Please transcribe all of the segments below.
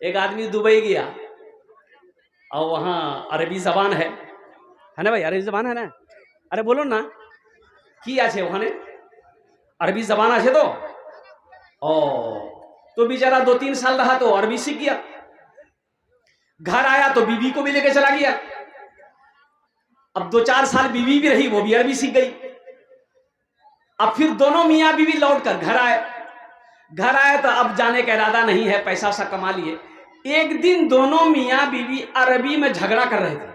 एक आदमी दुबई गया और वहाँ अरबी जबान है ना भाई, अरबी जबान है ना, अरे बोलो ना की आछे ওখানে अरबी जबान आछे तो बेचारा 2-3 साल रहा तो अरबी सीख गया। घर आया तो बीवी को भी लेके चला गया। अब 2-4 साल बीवी भी रही, वो भी अरबी सीख गई। अब फिर दोनों मियाँ बीवी लौट कर घर आए तो अब जाने का इरादा नहीं है, पैसा सा कमा लिए। एक दिन दोनों मियाँ बीवी अरबी में झगड़ा कर रहे थे,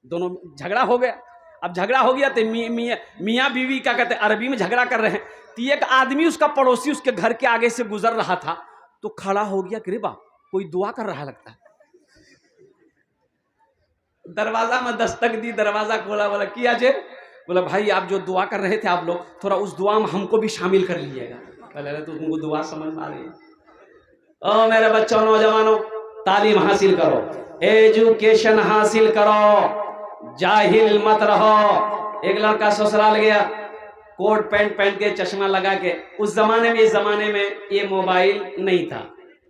दोनों झगड़ा हो गया। अब झगड़ा हो गया तो मियाँ बीवी क्या कहते हैं, अरबी में झगड़ा कर रहे हैं। तो एक आदमी उसका पड़ोसी उसके घर के आगे से गुजर रहा था तो खड़ा हो गया कि रे बाप कोई दुआ कर रहा लगता है। दरवाजा में दस्तक दी, दरवाजा खोला, बोला किया जे, बोला भाई आप जो दुआ कर रहे थे आप लोग, थोड़ा उस दुआ में हमको भी शामिल कर लीजिएगा। बोले तो तुमको दुआ समझ में आ रही है? ओ मेरे बच्चों, नौजवानों, तालीम हासिल करो, एजुकेशन हासिल करो, जाहिल मत रहो। एक लड़का ससुराल गया, कोट पैंट पहन के, चश्मा लगा के। उस जमाने में, इस जमाने में ये मोबाइल नहीं था,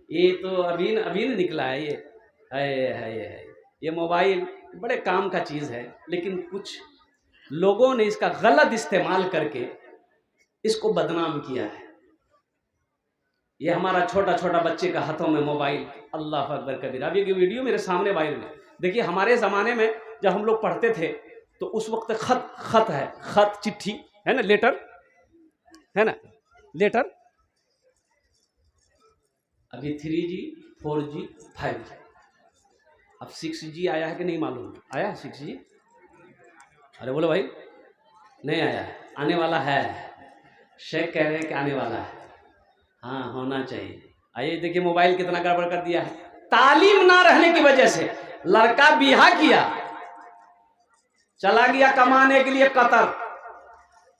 ये तो अभी निकला है। ये मोबाइल बड़े काम का चीज है, लेकिन कुछ लोगों ने इसका गलत इस्तेमाल करके इसको बदनाम किया है। ये हमारा छोटा छोटा बच्चे का हाथों में मोबाइल, अल्लाह अकबर कबीर। अब ये वीडियो मेरे सामने वायरल है। देखिए हमारे ज़माने में जब हम लोग पढ़ते थे तो उस वक्त खत है, खत चिट्ठी है ना, लेटर है ना, लेटर। अभी 3G 4G 5G, अब 6G आया है कि नहीं मालूम, आया है 6G? अरे बोलो भाई, नहीं आया है, आने वाला है। शेख कह रहे हैं कि आने वाला है। हाँ, होना चाहिए। आइए देखिए मोबाइल कितना गड़बड़ कर दिया है। तालीम ना रहने की वजह से लड़का बिहा किया, चला गया कमाने के लिए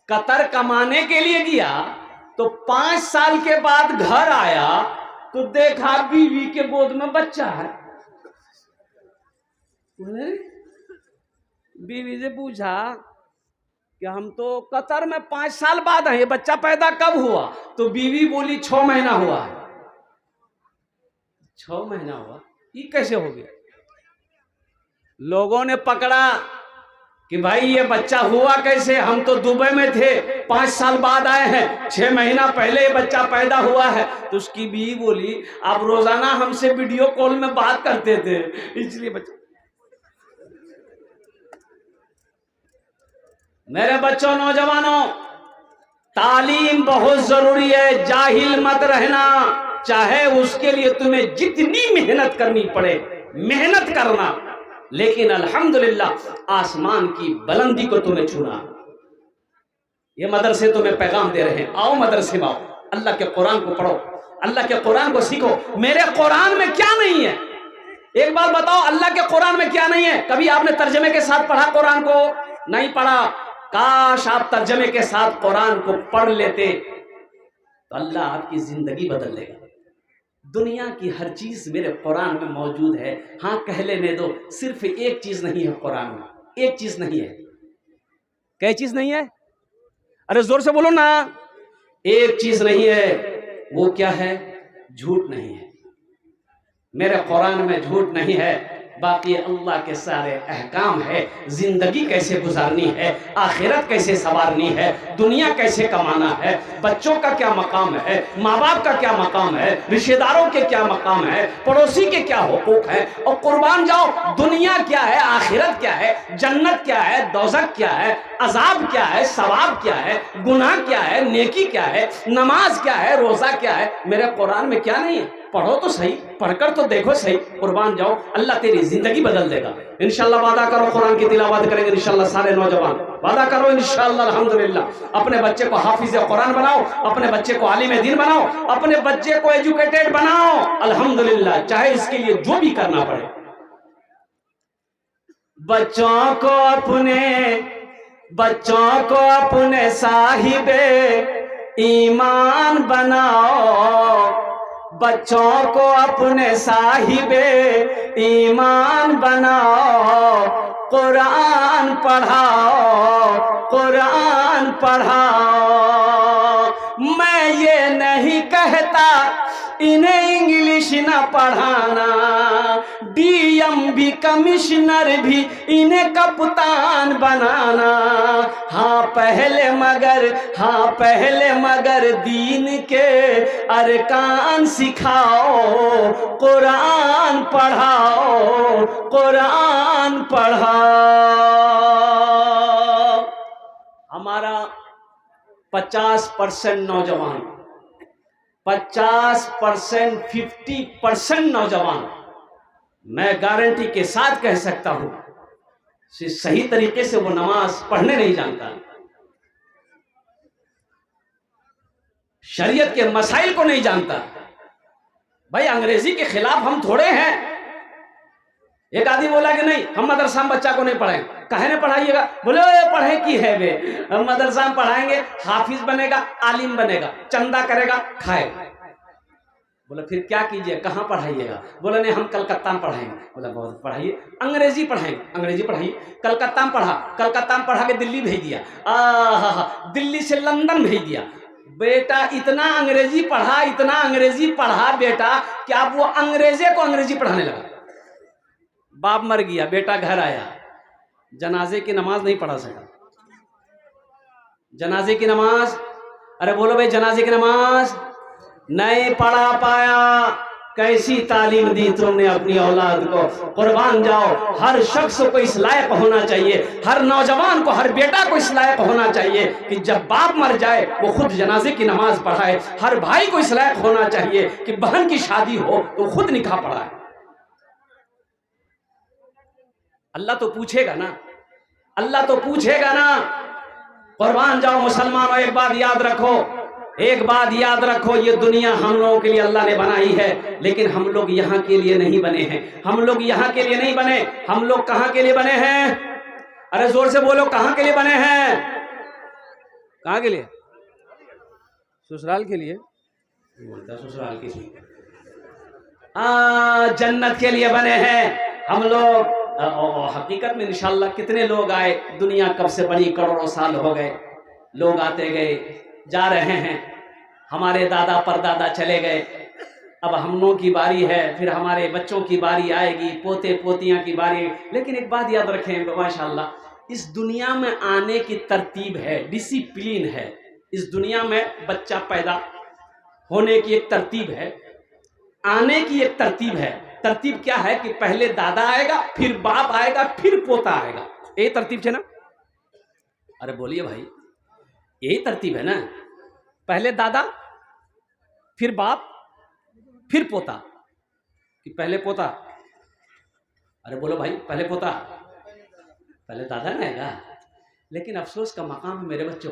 कतर कमाने के लिए गया, तो 5 साल के बाद घर आया तो देखा बीवी के गोद में बच्चा है। बीवी से पूछा कि हम तो कतर में 5 साल बाद आए, बच्चा पैदा कब हुआ? तो बीवी बोली 6 महीना हुआ है। 6 महीना हुआ, ये कैसे हो गया? लोगों ने पकड़ा कि भाई ये बच्चा हुआ कैसे, हम तो दुबई में थे, 5 साल बाद आए हैं, 6 महीना पहले ये बच्चा पैदा हुआ है। तो उसकी बीवी बोली आप रोजाना हमसे वीडियो कॉल में बात करते थे, इसलिए बच्चा। मेरे बच्चों, नौजवानों, तालीम बहुत जरूरी है, जाहिल मत रहना। चाहे उसके लिए तुम्हें जितनी मेहनत करनी पड़े, मेहनत करना, लेकिन अल्हम्दुलिल्लाह आसमान की बुलंदी को तुम्हें छूना। ये मदरसे तुम्हें पैगाम दे रहे हैं, आओ मदरसे में आओ, अल्लाह के कुरान को पढ़ो, अल्लाह के कुरान को सीखो। मेरे कुरान में क्या नहीं है? एक बार बताओ, अल्लाह के कुरान में क्या नहीं है? कभी आपने तर्जमे के साथ पढ़ा कुरान को? नहीं पढ़ा। काश आप तर्जमे के साथ कुरान को पढ़ लेते तो अल्लाह आपकी जिंदगी बदल देगा। दुनिया की हर चीज मेरे कुरान में मौजूद है। हाँ, कह लेने दो, सिर्फ एक चीज नहीं है कुरान में, एक चीज नहीं है। क्या चीज नहीं है? अरे जोर से बोलो ना। एक चीज नहीं है, वो क्या है? झूठ नहीं है। मेरे कुरान में झूठ नहीं है, बाकी अल्लाह के सारे अहकाम है। जिंदगी कैसे गुजारनी है, आखिरत कैसे संवारनी है, दुनिया कैसे कमाना है, बच्चों का क्या मकाम है, माँ बाप का क्या मकाम है, रिश्तेदारों के क्या मकाम है, पड़ोसी के क्या हुकूक है। और कुर्बान जाओ, दुनिया क्या है, आखिरत क्या है, जन्नत क्या है, दोज़ख क्या है, अजाब क्या है, सवाब क्या है, गुनाह क्या है, नेकी क्या है, नमाज क्या है, रोजा क्या है। मेरे कुरान में क्या नहीं है? पढ़ो तो सही, पढ़कर तो देखो सही, कुर्बान जाओ, अल्लाह तेरी जिंदगी बदल देगा। इंशाल्लाह वादा करो कुरान की तिलावत करेंगे इंशाल्लाह सारे नौजवान, वादा करो इंशाल्लाह अल्हम्दुलिल्लाह। अपने बच्चे को हाफिज कुरान बनाओ, अपने बच्चे को आलिम दीन बनाओ, अपने बच्चे को एजुकेटेड बनाओ, अल्हम्दुलिल्लाह, चाहे इसके लिए जो भी करना पड़े। बच्चों को अपने साहिबे ईमान बनाओ, बच्चों को अपने साहिबे ईमान बनाओ, कुरान पढ़ाओ, कुरान पढ़ाओ। मैं ये नहीं कहता इन्हें इंग्लिश न पढ़ाना, डीएम भी कमिश्नर भी इन्हें कप्तान बनाना। हाँ पहले मगर दीन के अरकान सिखाओ, कुरान पढ़ाओ, कुरान पढ़ाओ। हमारा 50% नौजवान, 50%, 50% नौजवान, मैं गारंटी के साथ कह सकता हूं, सही तरीके से वो नमाज पढ़ने नहीं जानता, शरीयत के मसाइल को नहीं जानता। भाई अंग्रेजी के खिलाफ हम थोड़े हैं। एक आदमी बोला कि नहीं हम मदरसा में बच्चा को नहीं पढ़ाएं। काहे नहीं पढ़ाइएगा? बोले पढ़े की है वे, हम मदरसा में पढ़ाएंगे, हाफिज बनेगा, आलिम बनेगा, चंदा करेगा, खाएगा। बोला फिर क्या कीजिए, कहाँ पढ़ाइएगा? बोला नहीं हम कलकत्ता में पढ़ाएंगे। बोला बहुत पढ़ाइए, अंग्रेजी पढ़ाएंगे, अंग्रेजी पढ़ाइए। कलकत्ता में पढ़ा, कलकत्ता में पढ़ा के दिल्ली भेज दिया, दिल्ली से लंदन भेज दिया। बेटा इतना अंग्रेजी पढ़ा, इतना अंग्रेजी पढ़ा बेटा कि अब वो अंग्रेजे को अंग्रेजी पढ़ाने लगा। बाप मर गया, बेटा घर आया, जनाजे की नमाज नहीं पढ़ा सका। जनाजे की नमाज, अरे बोलो भाई, जनाजे की नमाज नहीं पढ़ा पाया। कैसी तालीम दी तुमने अपनी औलाद को? कुर्बान जाओ, हर शख्स को इस लायक होना चाहिए, हर नौजवान को, हर बेटा को इस लायक होना चाहिए कि जब बाप मर जाए वो खुद जनाजे की नमाज पढ़ाए। हर भाई को इस लायक होना चाहिए कि बहन की शादी हो तो खुद निकाह पढ़ाए। अल्लाह तो पूछेगा ना, अल्लाह तो पूछेगा ना। कुर्बान जाओ मुसलमानों, एक बात याद रखो, एक बात याद रखो, ये दुनिया हम लोगों के लिए अल्लाह ने बनाई है, लेकिन हम लोग यहाँ के लिए नहीं बने हैं। हम लोग यहाँ के लिए नहीं बने, हम लोग कहाँ के लिए बने हैं? अरे जोर से बोलो, कहाँ के लिए बने हैं? कहाँ के लिए? ससुराल के लिए बोलता, ससुराल के लिए, जन्नत के लिए बने हैं हम लोग। हकीकत में इंशाअल्लाह कितने लोग आए, दुनिया कब से बनी, करोड़ों साल हो गए, लोग आते गए जा रहे हैं। हमारे दादा परदादा चले गए, अब हम लोगों की बारी है, फिर हमारे बच्चों की बारी आएगी, पोते पोतियां की बारी। लेकिन एक बात याद रखें माशाअल्लाह, इस दुनिया में आने की तरतीब है, डिसिप्लिन है। इस दुनिया में बच्चा पैदा होने की एक तरतीब है, आने की एक तरतीब है। तरतीब क्या है कि पहले दादा आएगा, फिर बाप आएगा, फिर पोता आएगा। ये तरतीब है ना? अरे बोलिए भाई, यही तरतीब है ना? पहले दादा, फिर बाप, फिर पोता, कि पहले पोता? अरे बोलो भाई, पहले पोता, पहले दादा ना आएगा। लेकिन अफसोस का मकाम है मेरे बच्चों,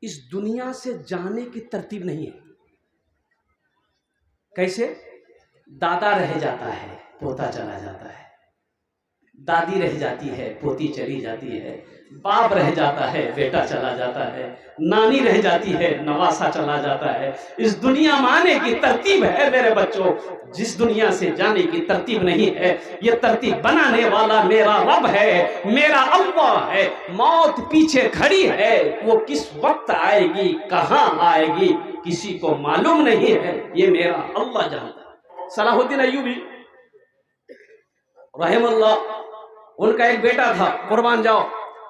इस दुनिया से जाने की तरतीब नहीं है। कैसे? दादा रह जाता है, पोता चला जाता है, दादी रह जाती है, पोती चली जाती है, बाप रह जाता है, बेटा चला जाता है, नानी रह जाती है, नवासा चला जाता है। इस दुनिया में आने की तरतीब है मेरे बच्चों, जिस दुनिया से जाने की तरतीब नहीं है। ये तरतीब बनाने वाला मेरा रब है, मेरा अल्लाह है। मौत पीछे खड़ी है, वो किस वक्त आएगी, कहाँ आएगी, किसी को मालूम नहीं है, ये मेरा अल्लाह जानता है। सलाहुद्दीन अय्यूबी रहमतुल्लाह, उनका एक बेटा था, कुर्बान जाओ,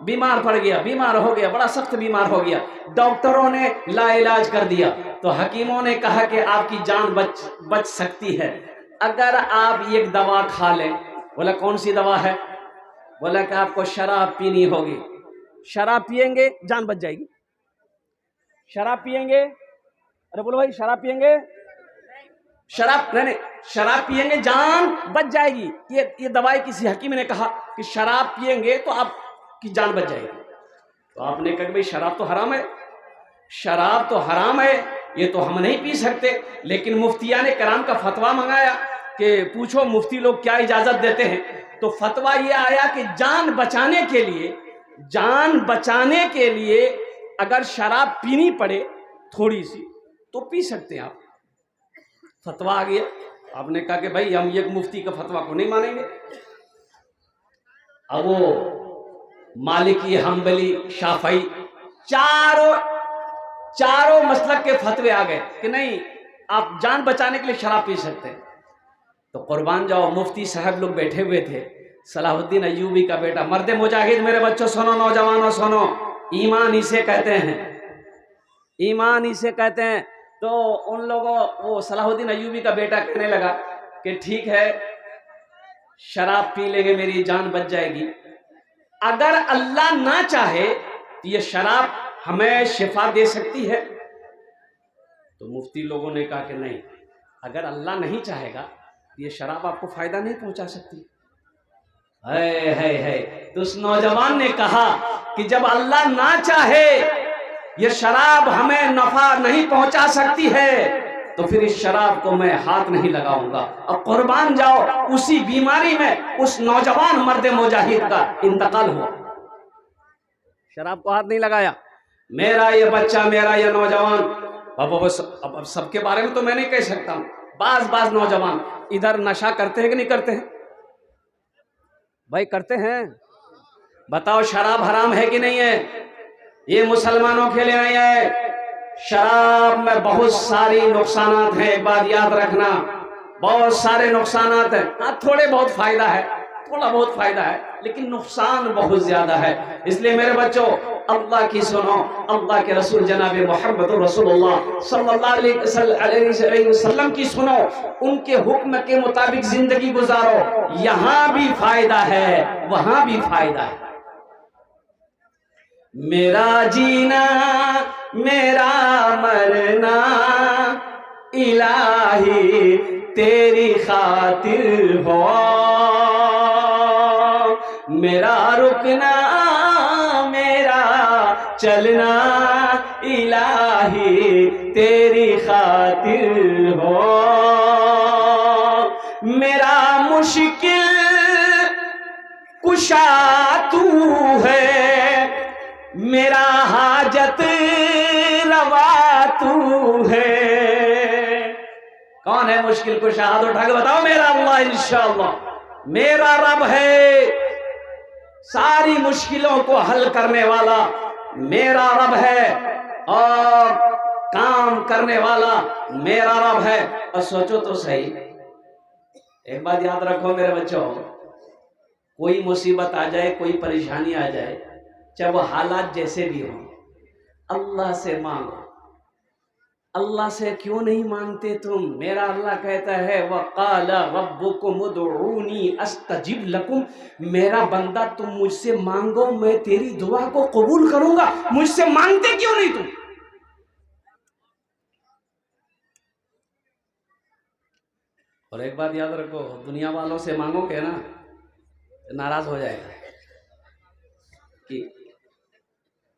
बीमार पड़ गया, बीमार हो गया, बड़ा सख्त बीमार हो गया। डॉक्टरों ने लाइलाज कर दिया, तो हकीमों ने कहा कि आपकी जान बच सकती है अगर आप एक दवा खा लें। बोला कौन सी दवा है? बोला कि आपको शराब पीनी होगी, शराब पिएंगे जान बच जाएगी। शराब पिएंगे? अरे बोलो भाई, शराब पिएंगे? शराब नहीं, शराब पिएंगे जान बच जाएगी। ये दवाई किसी हकीम ने कहा कि शराब पिएंगे तो आपकी जान बच जाएगी। तो आपने कहा भाई शराब तो हराम है, शराब तो हराम है, ये तो हम नहीं पी सकते। लेकिन मुफ्तियाने कराम का फतवा मंगाया कि पूछो मुफ्ती लोग क्या इजाजत देते हैं। तो फतवा ये आया कि जान बचाने के लिए अगर शराब पीनी पड़े थोड़ी सी तो पी सकते हैं आप। फतवा आ गया। आपने कहा कि भाई हम एक मुफ्ती का फतवा को नहीं मानेंगे। अब वो मालिकी, हम्बली, शाफई चारों मसलक के फतवे आ गए कि नहीं, आप जान बचाने के लिए शराब पी सकते हैं। तो कुर्बान जाओ, मुफ्ती साहब लोग बैठे हुए थे, सलाहुद्दीन अय्यूबी का बेटा, मर्द मुजाहिद। मेरे बच्चों सुनो, नौजवानों सुनो, ईमान इसे कहते हैं, ईमान इसे कहते हैं। तो उन लोगों, वो सलाहुद्दीन अय्यूबी का बेटा कहने लगा कि ठीक है, शराब पी लेंगे, मेरी जान बच जाएगी। अगर अल्लाह ना चाहे तो ये शराब हमें शिफा दे सकती है? तो मुफ्ती लोगों ने कहा कि नहीं, अगर अल्लाह नहीं चाहेगा तो ये शराब आपको फायदा नहीं पहुंचा सकती। है। तो उस नौजवान ने कहा कि जब अल्लाह ना चाहे ये शराब हमें नफा नहीं पहुंचा सकती है तो फिर इस शराब को मैं हाथ नहीं लगाऊंगा। और कुर्बान जाओ, उसी बीमारी में उस नौजवान मर्द मुजाहिद का इंतकाल हुआ। शराब को हाथ नहीं लगाया। मेरा ये बच्चा, मेरा ये नौजवान, अब सबके बारे में तो मैं नहीं कह सकता हूं, बाज नौजवान इधर नशा करते हैं कि नहीं करते हैं? भाई करते हैं। बताओ शराब हराम है कि नहीं है? ये मुसलमानों के लिए नहीं है। शराब में बहुत सारी नुकसानात हैं, एक बात याद रखना, बहुत सारे नुकसानात हैं। हाँ, थोड़े बहुत फायदा है, थोड़ा बहुत फायदा है, लेकिन नुकसान बहुत ज्यादा है। इसलिए मेरे बच्चों, अल्लाह की सुनो, अल्लाह के रसूल जनाब मोहम्मद रसूलुल्लाह सल्लल्लाहु अलैहि वसल्लम की सुनो, उनके हुक्म के मुताबिक जिंदगी गुजारो। यहां भी फायदा है, वहां भी फायदा है। मेरा जीना मेरा मरना इलाही तेरी खातिर हो, मेरा रुकना मेरा चलना इलाही तेरी खातिर हो, मेरा मुश्किल कुशा तू है, मेरा हाजत रवा तू है। कौन है मुश्किल कुशा? हाथ उठा के बताओ। मेरा अल्लाह, इंशाअल्लाह मेरा रब है, सारी मुश्किलों को हल करने वाला मेरा रब है, और काम करने वाला मेरा रब है। और सोचो तो सही, एक बात याद रखो मेरे बच्चों, कोई मुसीबत आ जाए, कोई परेशानी आ जाए, चाहे वो हालात जैसे भी हो, अल्लाह से मांगो। अल्लाह से क्यों नहीं मांगते तुम? मेरा अल्लाह कहता है वक़ाल रब्बुकुम उदऊनी अस्तजिब लकुम, मेरा बंदा तुम मुझसे मांगो, मैं तेरी दुआ को कबूल करूंगा। मुझसे मांगते क्यों नहीं तुम? और एक बात याद रखो, दुनिया वालों से मांगोगे ना, नाराज हो जाएगा। कि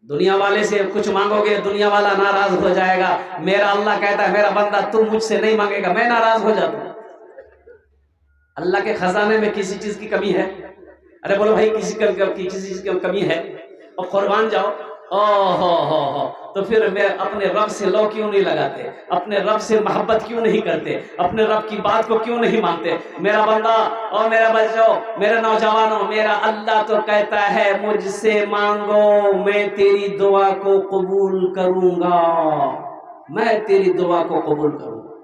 दुनिया वाले से कुछ मांगोगे, दुनिया वाला नाराज हो जाएगा। मेरा अल्लाह कहता है मेरा बंदा तुम मुझसे नहीं मांगेगा, मैं नाराज हो जाता हूं। अल्लाह के खजाने में किसी चीज की कमी है? अरे बोलो भाई, किसी चीज की कमी है? और कुर्बान जाओ, हो, तो फिर मैं अपने रब से लो क्यों नहीं लगाते? अपने रब से मोहब्बत क्यों नहीं करते? अपने रब की बात को क्यों नहीं मानते? मेरा बंदा और मेरा बच्चों, मेरे नौजवानों, मेरा अल्लाह तो कहता है मुझसे मांगो, मैं तेरी दुआ को कबूल करूंगा, मैं तेरी दुआ को कबूल करूंगा।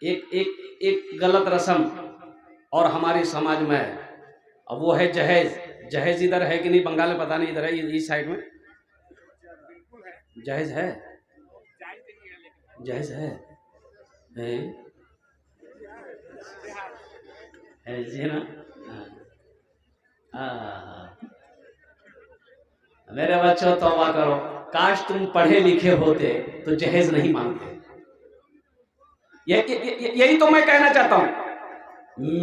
एक गलत रस्म और हमारे समाज में है, अब वो है जहेज। जहेज इधर है कि नहीं? बंगाल में पता नहीं, इधर है, इस साइड में जहेज है, जहेज है ना? मेरे बच्चों तौबा करो, काश तुम पढ़े लिखे होते तो जहेज नहीं मांगते। यही तो मैं कहना चाहता हूं।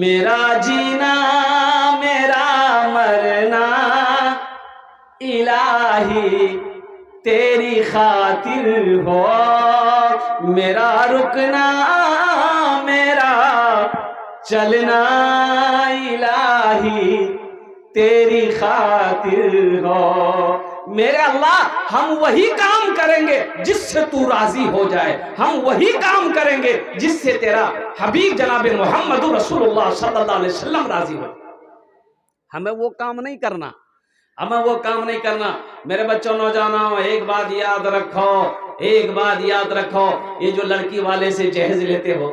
मेरा जीना मेरा मरना इलाही तेरी खातिर हो, मेरा रुकना मेरा चलना इलाही तेरी खातिर हो। मेरे अल्लाह, हम वही काम करेंगे जिससे तू राजी हो जाए, हम वही काम करेंगे जिससे तेरा हबीब जनाब मोहम्मद रसूलुल्लाह सल्लल्लाहु अलैहि वसल्लम राजी हो। हमें वो काम नहीं करना हमें वो काम नहीं करना। मेरे बच्चों, नौजवानों, एक बात याद रखो, एक बात याद रखो, ये जो लड़की वाले से जहेज लेते हो,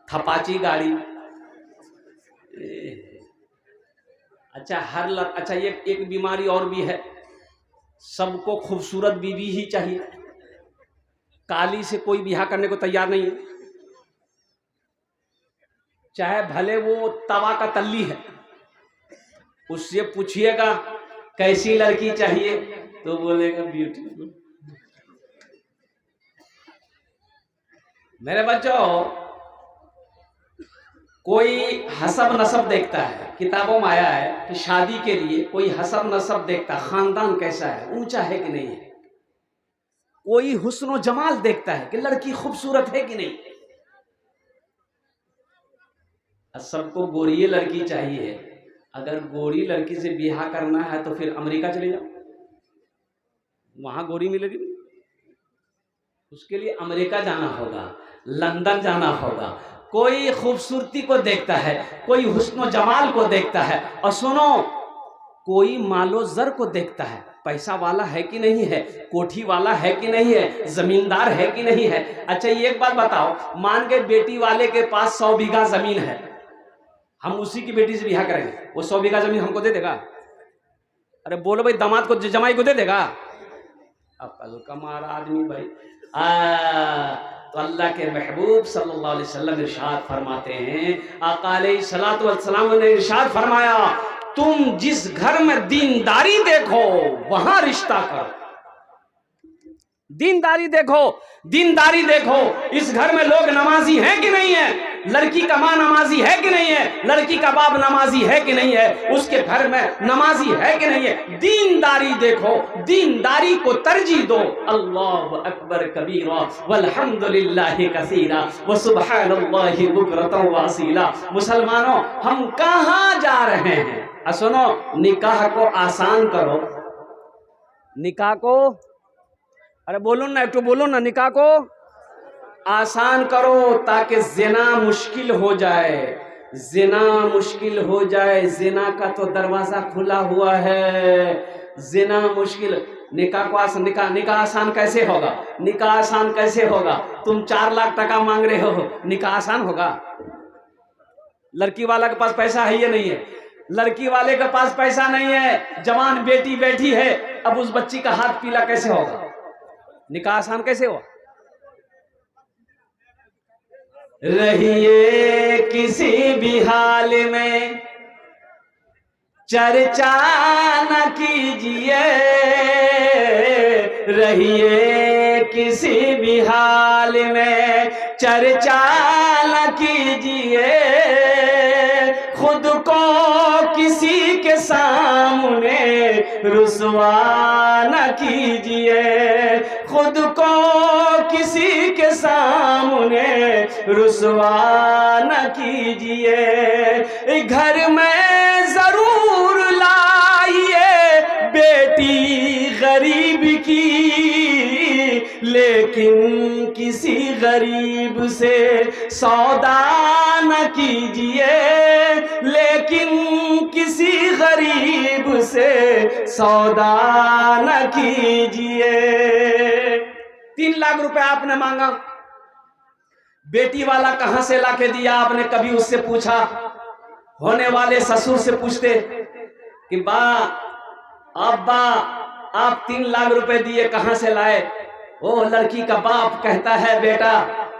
थपाची गाड़ी, अच्छा अच्छा, ये एक बीमारी और भी है, सबको खूबसूरत बीवी ही चाहिए। काली से कोई ब्याह करने को तैयार नहीं है, चाहे भले वो तवा का तल्ली है। उससे पूछिएगा कैसी लड़की चाहिए तो बोलेगा ब्यूटीफुल। मेरे बच्चों, कोई हसब नसब देखता है, किताबों में आया है कि शादी के लिए कोई हसब नसब देखता, खानदान कैसा है, ऊंचा है कि नहीं है। कोई हुस्न जमाल देखता है कि लड़की खूबसूरत है कि नहीं। सबको गोरी लड़की चाहिए। अगर गोरी लड़की से ब्याह करना है तो फिर अमेरिका चले जाओ, वहां गोरी मिलेगी। उसके लिए अमेरिका जाना होगा, लंदन जाना होगा। कोई खूबसूरती को देखता है, कोई हुस्न जमाल को देखता है, और सुनो, कोई मालो जर को देखता है, पैसा वाला है कि नहीं है, कोठी वाला है कि नहीं है, जमींदार है कि नहीं है। अच्छा, ये एक बात बताओ, मान के बेटी वाले के पास 100 बीघा जमीन है, हम उसी की बेटी से ब्याह करेंगे, वो 100 बीघा जमीन हमको दे देगा? अरे बोलो भाई, दामाद को, जमाई को दे देगा? अकल का मारा आदमी भाई। तो अल्लाह के महबूब सल्लल्लाहु अलैहि वसल्लम इरशाद फरमाते हैं, आका अलैहिस्सलातु वस्सलाम ने इरशाद फरमाया, तुम जिस घर में दीनदारी देखो वहां रिश्ता करो। दीनदारी देखो, दीनदारी देखो। इस घर में लोग नमाजी हैं कि नहीं है, लड़की का माँ नमाजी है कि नहीं है, लड़की का बाप नमाजी है कि नहीं है, उसके घर में नमाजी है कि नहीं है। दीनदारी देखो, दीनदारी को तरजीह दो। अल्लाहु अकबर कबीरा वल्हम्दुलिल्लाहि कसीरा व सुब्हानल्लाहि बुकरतन व असीला। मुसलमानों, हम कहां जा रहे हैं? सुनो, निकाह को आसान करो, निकाह को, अरे बोलो ना, एक तो बोलो ना, निकाह को आसान करो ताकि जिना मुश्किल हो जाए, जिना मुश्किल हो जाए। जिना का तो दरवाजा खुला हुआ है, जिना मुश्किल। निकाह को आसान, निकाह आसान कैसे होगा? निकाह आसान कैसे होगा? तुम 4 लाख टका मांग रहे हो, निकाह आसान होगा? लड़की वाला के पास पैसा है या नहीं है? लड़की वाले के पास पैसा नहीं है, जवान बेटी बैठी है, अब उस बच्ची का हाथ पीला कैसे होगा? निकाह आसान कैसे हो? रहिए किसी भी हाल में चर्चा न कीजिए, रहिए किसी भी हाल में चर्चा न कीजिए, खुद को किसी के सामने रुसवा न कीजिए, खुद को किसी के सामने रुसवा न कीजिए। घर में जरूर लाइए बेटी गरीब की, लेकिन किसी गरीब से सौदा न कीजिए, लेकिन किसी गरीब से सौदा न कीजिए। 3 लाख रुपए आपने मांगा, बेटी वाला कहां से लाके दिया? आपने कभी उससे पूछा? होने वाले ससुर से पूछते कि बा, अब्बा, आप 3 लाख रुपए दिए, कहां से लाए? वो लड़की का बाप कहता है, बेटा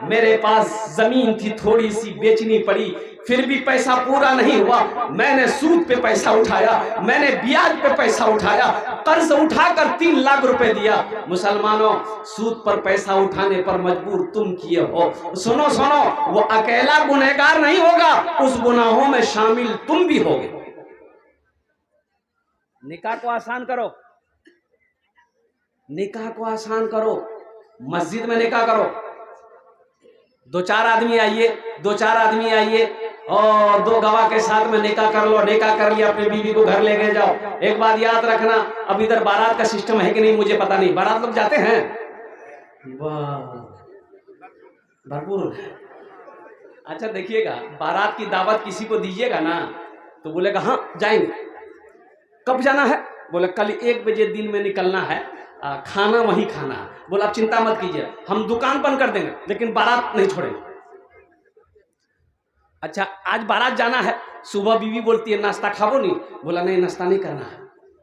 मेरे पास जमीन थी, थोड़ी सी बेचनी पड़ी, फिर भी पैसा पूरा नहीं हुआ, मैंने सूद पे पैसा उठाया, मैंने ब्याज पे पैसा उठाया, कर्ज उठाकर 3 लाख रुपए दिया। मुसलमानों, सूद पर पैसा उठाने पर मजबूर तुम किए हो। सुनो सुनो, वो अकेला गुनहगार नहीं होगा, उस गुनाहों में शामिल तुम भी होगे। निकाह को आसान करो, निकाह को आसान करो। मस्जिद में निकाह करो, 2-4 आदमी आइए, 2-4 आदमी आइए और 2 गवाह के साथ में निकाह कर लो। निकाह कर लिया, अपनी बीवी को घर लेके जाओ। एक बात याद रखना, अब इधर बारात का सिस्टम है कि नहीं मुझे पता नहीं, बारात लोग जाते हैं? वाह, भरपूर। अच्छा देखिएगा, बारात की दावत किसी को दीजिएगा ना तो बोलेगा हाँ जाएंगे, कब जाना है? बोले कल 1 बजे दिन में निकलना है, खाना वहीं खाना है। बोला आप चिंता मत कीजिए, हम दुकान बंद कर देंगे लेकिन बारात नहीं छोड़ेंगे। अच्छा आज बारात जाना है, सुबह बीवी बोलती है नाश्ता खाओ नहीं? बोला नहीं नाश्ता नहीं करना है।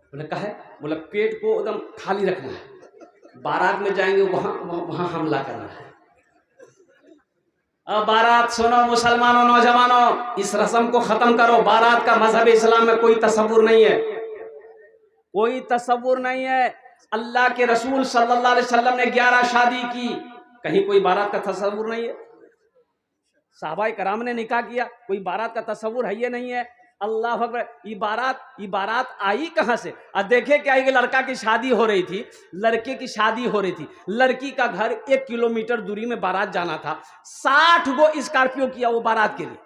बोले काहे? बोला पेट को एकदम खाली रखना है, बारात में जाएंगे वहां हमला करना है। अब बारात सुनो मुसलमानों, नौजवानों, इस रस्म को खत्म करो। बारात का मजहब इस्लाम में कोई तसव्वुर नहीं है, कोई तसव्वुर नहीं है। अल्लाह के रसूल सल्लल्लाहु अलैहि वसल्लम ने 11 शादी की, कहीं कोई बारात का तसव्वुर नहीं है। साहबाए कराम ने निकाह किया, कोई बारात का तसव्वुर है ये नहीं है। अल्लाह अकबर। ये बारात आई कहाँ से? अब देखे क्या है कि लड़का की शादी हो रही थी, लड़के की शादी हो रही थी, लड़की का घर 1 किलोमीटर दूरी में बारात जाना था। 60 गो स्कॉर्पियो किया वो बारात के लिए।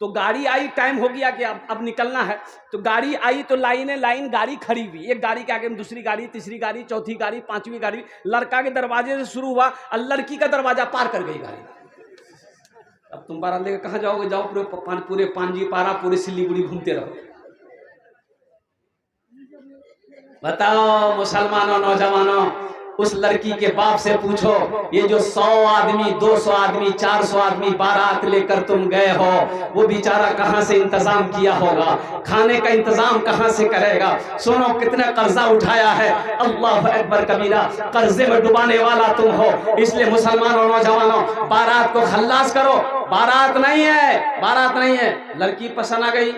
तो गाड़ी आई, टाइम हो गया कि अब निकलना है। तो गाड़ी आई तो लाइन गाड़ी खड़ी हुई, एक गाड़ी के आगे में दूसरी गाड़ी, तीसरी गाड़ी, चौथी गाड़ी, 5वीं गाड़ी। लड़का के दरवाजे से शुरू हुआ और लड़की का दरवाजा पार कर गई गाड़ी। अब तुम बारात लेकर कहाँ जाओगे? जाओ पूरे पांजी पारा, पूरे सिलीगुड़ी घूमते रहो। बताओ मुसलमानों, नौजवानों, उस लड़की के बाप से पूछो, ये जो 100 आदमी, 200 आदमी, 400 आदमी बारात लेकर तुम गए हो, वो बेचारा कहाँ से इंतजाम किया होगा? खाने का इंतजाम कहाँ से करेगा? सुनो कितना कर्जा उठाया है। अल्लाह अकबर कबीरा, कर्जे में डुबाने वाला तुम हो। इसलिए मुसलमानों, नौजवानों, बारात को खल्लास करो। बारात नहीं है, बारात नहीं है। लड़की पसंद आ गई,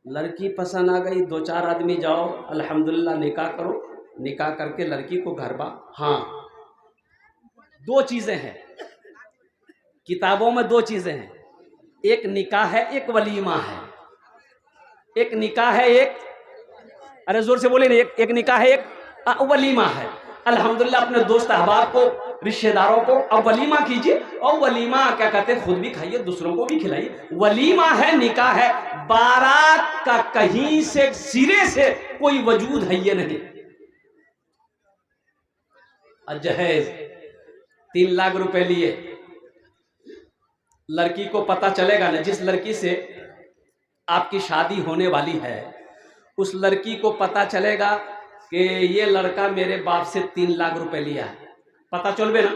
लड़की पसंद आ गई, 2-4 आदमी जाओ, अल्हम्दुलिल्लाह निकाह करो। निकाह करके लड़की को घर बा। हाँ 2 चीजें हैं किताबों में, 2 चीजें हैं, एक निकाह है, एक वलीमा है। एक निकाह है, एक, अरे जोर से बोले नहीं, एक निकाह है, एक वलीमा है। अल्हम्दुलिल्लाह अपने दोस्त अहबाब को, रिश्तेदारों को अब वलीमा कीजिए। और वलीमा क्या कहते हैं, खुद भी खाइए, दूसरों को भी खिलाइए। वलीमा है, निकाह है। बारात का कहीं से सिरे से कोई वजूद है ये नहीं। जहेज 3 लाख रुपए लिए, लड़की को पता चलेगा ना, जिस लड़की से आपकी शादी होने वाली है, उस लड़की को पता चलेगा कि ये लड़का मेरे बाप से 3 लाख रुपए लिया है। पता चलबे ना?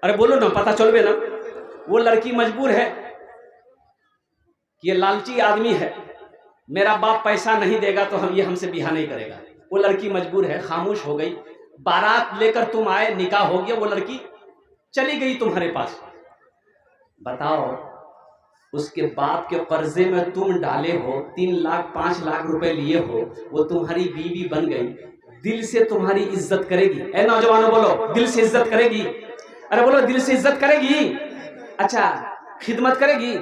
अरे बोलो ना, पता चलबे ना? वो लड़की मजबूर है कि ये लालची आदमी है, मेरा बाप पैसा नहीं देगा तो ये हमसे बिहा नहीं करेगा। वो लड़की मजबूर है, खामोश हो गई। बारात लेकर तुम आए, निकाह हो गया, वो लड़की चली गई तुम्हारे पास। बताओ उसके बाप के कर्जे में तुम डाले हो, 3 लाख 5 लाख रुपए लिए हो, वो तुम्हारी बीवी बन गई, दिल से तुम्हारी इज्जत करेगी? ए नौजवानों बोलो, दिल से इज्जत करेगी? अरे बोलो, दिल से इज्जत करेगी? अच्छा खिदमत करेगी?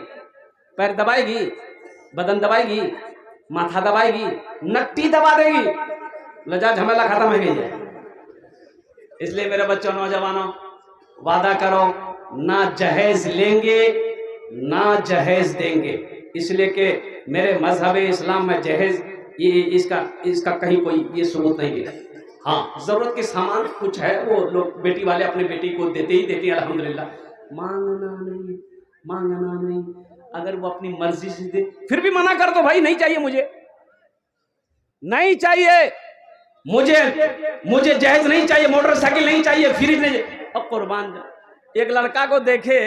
पैर दबाएगी, बदन दबाएगी, माथा दबाएगी, नट्टी दबा देगी, लजा झमेला खत्म हो गई है। इसलिए मेरे बच्चों, नौजवानों, वादा करो ना जहेज लेंगे ना जहेज देंगे। इसलिए कि मेरे मजहब इस्लाम में जहेज ये इसका कहीं कोई ये सबूत नहीं है। हाँ जरूरत के सामान कुछ है, वो लोग बेटी वाले अपने बेटी को देते ही देते हैं, अल्हम्दुलिल्लाह। मांगना नहीं, अगर वो अपनी मर्जी से दे फिर भी मना कर दो, भाई नहीं चाहिए, मुझे नहीं चाहिए, मुझे जहेज नहीं चाहिए, मोटरसाइकिल नहीं चाहिए, फ्रिज नहीं चाहिए। अब कुर्बान जा। एक लड़का को देखे,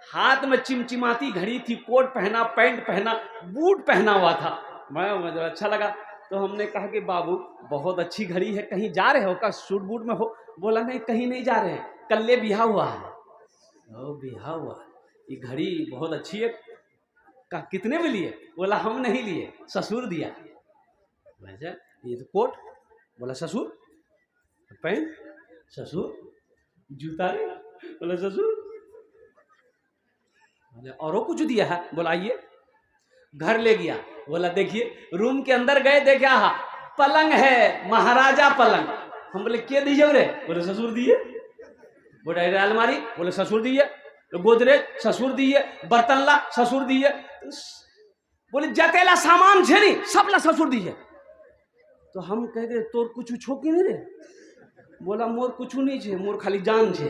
हाथ में चिमचिमाती घड़ी थी, कोट पहना, पैंट पहना, बूट पहना हुआ था। मुझे अच्छा लगा तो हमने कहा कि बाबू बहुत अच्छी घड़ी है, कहीं जा रहे हो का? सूट बूट में हो? बोला नहीं कहीं नहीं जा रहे हैं, कल बिहा हुआ है। ओ बिहा हुआ, ये घड़ी बहुत अच्छी है। कहा कितने में लिए? बोला हम नहीं लिए, ससुर दिया। वैसे ये तो कोट, बोला ससुर, पैंट ससुर, जूता रे, बोला ससुर, औरों कुछ दिया है? बोला आइए। घर ले गया, बोला देखिए, रूम के अंदर गए, देखा पलंग है, महाराजा पलंग। हम बोले क्या दीजिए रे? बोले ससुर दिए। बोले अलमारी, बोले ससुर दिए। गोदरेज ससुर दिए, बर्तन ला ससुर दिए, बोले जतेला सामान छे सब ला ससुर दिए। तो हम कह दे तोर कुछ छो कि नहीं रे? बोला मोर कुछ नहीं छे, मोर खाली जान छे।